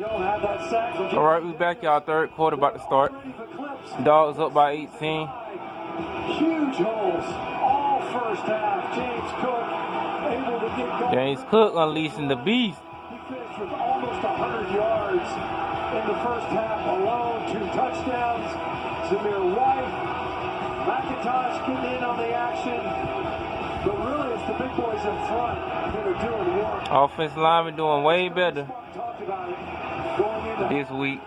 All right, we back, y'all. Third quarter about to start. Dogs up by 18. Huge holes all first half. James Cook able to get going. James Cook unleashing the beast. He finished with almost 100 yards in the first half alone. 2 touchdowns. Zamir White, McIntosh getting in on the action. But really, it's the big boys in front that are doing work. Offensive linemen doing way better this week.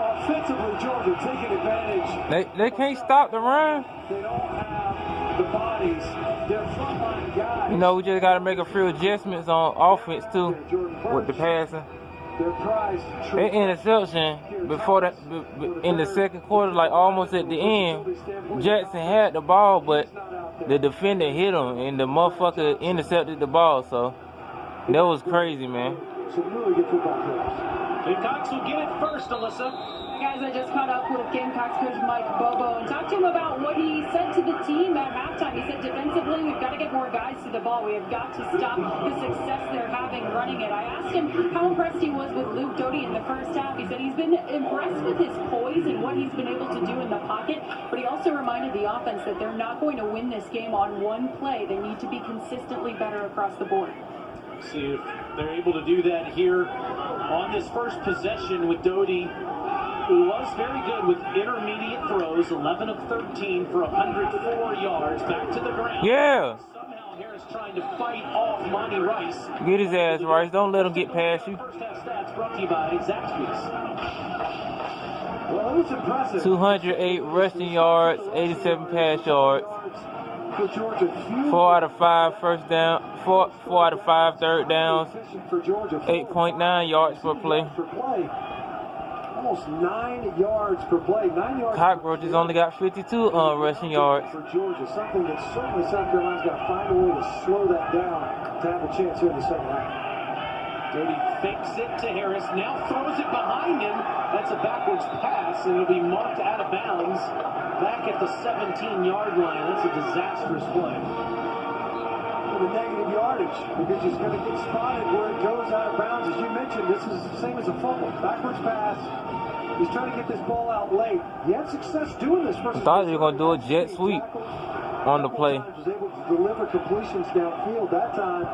Offensively, Georgia taking advantage. They can't stop the run. They don't have the bodies. They're frontline guys. You know, we just got to make a few adjustments on offense, too, with the passing. That interception before that, in the second quarter, like almost at the end, Jackson had the ball, but the defender hit him, and the motherfucker intercepted the ball. So that was crazy, man. Some really good football players. Gamecocks will get it first, Alyssa. Guys, I just caught up with Gamecocks coach Mike Bobo and talked to him about what he said to the team at halftime. He said defensively, we've got to get more guys to the ball. We have got to stop the success they're having running it. I asked him how impressed he was with Luke Doty in the first half. He said he's been impressed with his poise and what he's been able to do in the pocket, but he also reminded the offense that they're not going to win this game on one play. They need to be consistently better across the board. See if they're able to do that here on this first possession with Doty, who was very good with intermediate throws, 11 of 13 for 104 yards, back to the ground. Yeah. Somehow Harris trying to fight off Monty Rice. Get his ass, Rice. Don't let him get past you. First half stats brought to you by Zaxby's. Well, it was impressive. 208 rushing yards, 87 pass yards. For Georgia, 4 out of 5 first down, 4 out of 5 third downs, for Georgia, 8.9 yards per play. Almost 9 yards per play. 9 yards. Cockroaches only got 52 rushing yards. For Georgia, something that certainly South Carolina's got to find a way to slow that down to have a chance here in the second half. Doty fakes it to Harris, now throws it behind him. That's a backwards pass, and it'll be marked out of bounds back at the 17-yard line. That's a disastrous play. The negative yardage, because he's going to get spotted where it goes out of bounds. As you mentioned, this is the same as a fumble. Backwards pass. He's trying to get this ball out late. He had success doing this. I thought he was going to do a jet sweep on the play. He was able to deliver completions downfield. That time,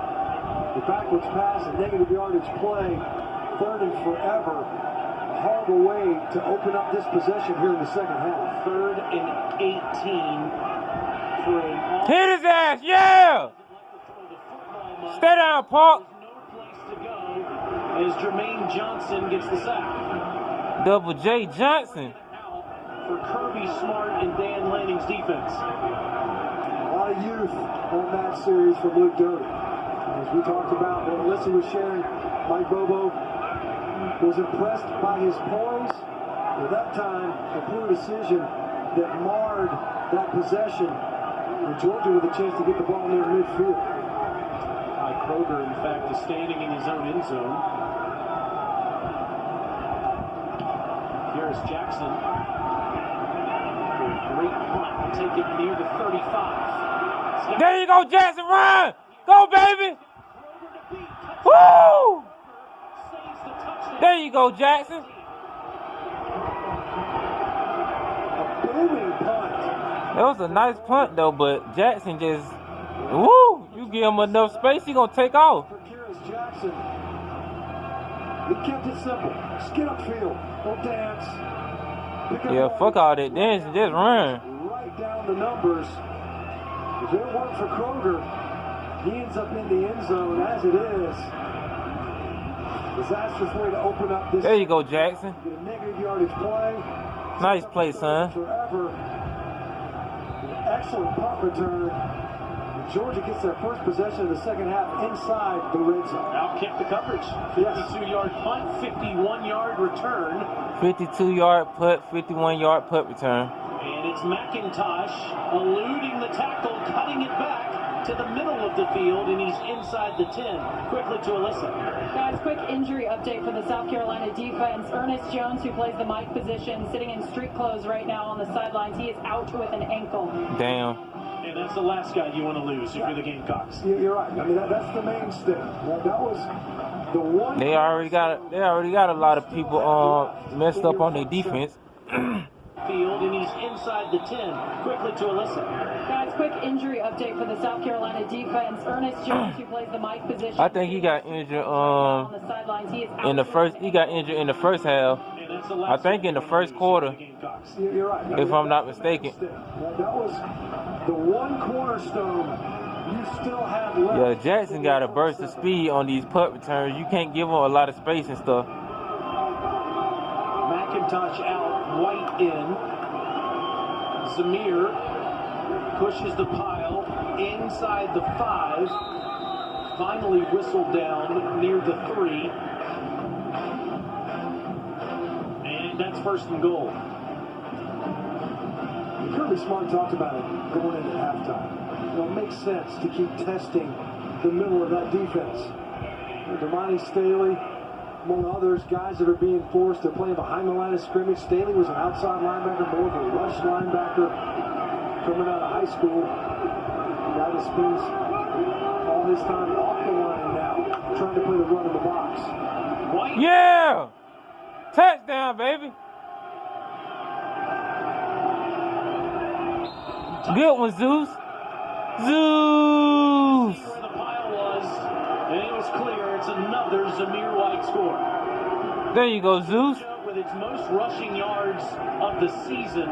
the backwards pass and negative yardage play, 3rd and forever, hauled away to open up this possession here in the second half. 3rd and 18 for an Hit his ass, yeah! Stay down, Paul. No place to go as Jermaine Johnson gets the sack. Double J Johnson. For Kirby Smart and Dan Lanning's defense. A lot of youth on that series from Luke Doty. As we talked about, what Alyssa was sharing, Mike Bobo was impressed by his poise. At that time, a poor decision that marred that possession. And Georgia with a chance to get the ball near midfield. Kroger, in fact, is standing in his own end zone. Harris Jackson for a great punt. Will take it near the 35. There you go, Jackson, run! Go, baby! Woo! There you go, Jackson. A booming punt. That was a nice punt, though, but Jackson just, woo! You give him enough space, he gonna take off. For Harris Jackson, he kept it simple. Just get upfield. Don't dance. Yeah, fuck all that dancing, just run. Right down the numbers. If it weren't for Kroger, he ends up in the end zone as it is. Disastrous way to open up this. There you go, Jackson. Get a negative yardage play. Nice play, son. Forever. An excellent punt return. Georgia gets their first possession of the second half inside the red zone. Outkick the coverage. 52-yard punt, 51-yard return. 52-yard punt, 51-yard punt return. And it's McIntosh eluding the tackle, cutting it back to the middle of the field, and he's inside the 10. Quickly to Alyssa. Guys, quick injury update for the South Carolina defense. Ernest Jones, who plays the Mike position, sitting in street clothes right now on the sidelines. He is out with an ankle. Damn. And that's the last guy you want to lose if you're the Gamecocks. You're right. I mean, that's the mainstay. That was the one They already got a lot of people messed up on their defense. Field, and he's inside the 10. Quickly to Alyssa. Guys, quick injury update for the South Carolina defense. Ernest Jones, who plays the Mike position. I think he got injured on the sidelines. He is out in the first. He got injured in the first half. I think in the first quarter, You're right. if I'm not mistaken. That was the one cornerstone you still have left. Yeah, Jackson got a burst of speed on these punt returns. You can't give him a lot of space and stuff. McIntosh out, White in. Zamir pushes the pile inside the 5. Finally whistled down near the 3. And that's first and goal. Kirby Smart talked about it going into halftime. It makes sense to keep testing the middle of that defense. Damani Staley, among others, guys that are being forced to play behind the line of scrimmage. Staley was an outside linebacker, more of a rush linebacker coming out of high school. A guy that spends all his time off the line now, trying to play the run in the box. White. Yeah! Touchdown, baby! Good one, Zeus. Zeus! Where the pile was, and it was clear. It's another Zamir White score. There you go, Zeus. With its most rushing yards of the season,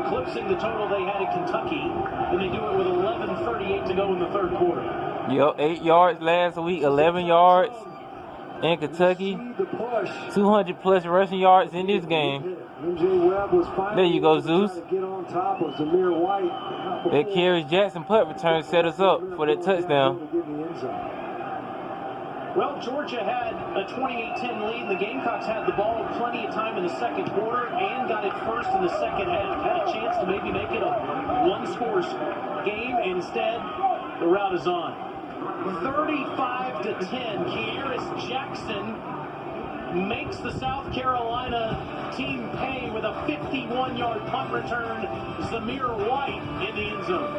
eclipsing the total they had in Kentucky, and they do it with 11:38 to go in the third quarter. Yep, 8 yards last week, 11 yards in Kentucky, 200 plus rushing yards in this game. There you go, Zeus. That Kerry Jackson punt return set us up for that touchdown. Well, Georgia had a 28-10 lead. The Gamecocks had the ball plenty of time in the second quarter and got it first in the second half. Had a chance to maybe make it a one-score game. Instead, the route is on. 35-10. Kearis Jackson makes the South Carolina team pay with a 51-yard punt return. Zamir White in the end zone.